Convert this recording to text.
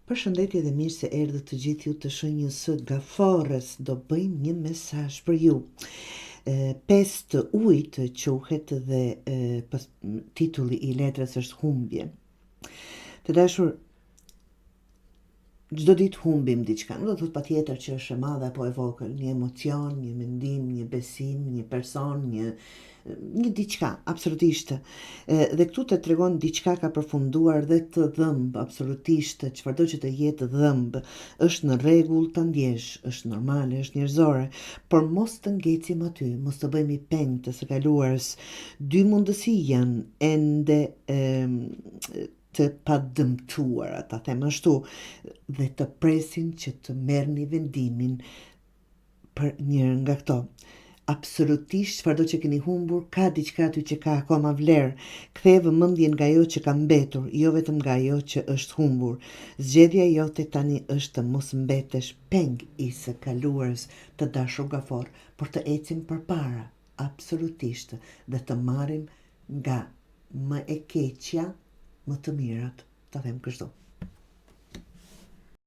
Përshëndetje dhe mirë se erdhët të gjithë ju të Shënjës Gaforës. Do bëjmë një mesazh për ju. Pesë të ujit quhet dhe titulli I letrës është humbje. Të dashur, çdo ditë humbim diçka. Nuk do të thotë patjetër që është e madhe apo e vogël, një emocion, një mendim, një besim, një person, një diçka, absolutisht. Dhe këtu të tregon diçka ka përfunduar dhe të dhëmb, absolutisht, çfarëdo që të jetë dhëmb, është në rregull ta ndjesh, është normale, është njerëzore, por mos të ngecim aty, mos të bëhemi peng të së kaluarës. Dy mundësi janë ende të padëmtuara, ta them ashtu, dhe të presin që të merrni vendimin për njërin nga këto. Absolutisht çfarëdo që keni humbur, ka diçka aty që ka akoma vlerë. Kthej vëmendjen nga ajo që ka mbetur, jo vetëm nga ajo që është humbur. Zgjedhja jote tani është të mos mbetesh peng I së kaluarës, të dashur Gafor, por të ecim përpara, absolutisht, dhe të marrim nga më e keqja më të mirat, ta them kështu.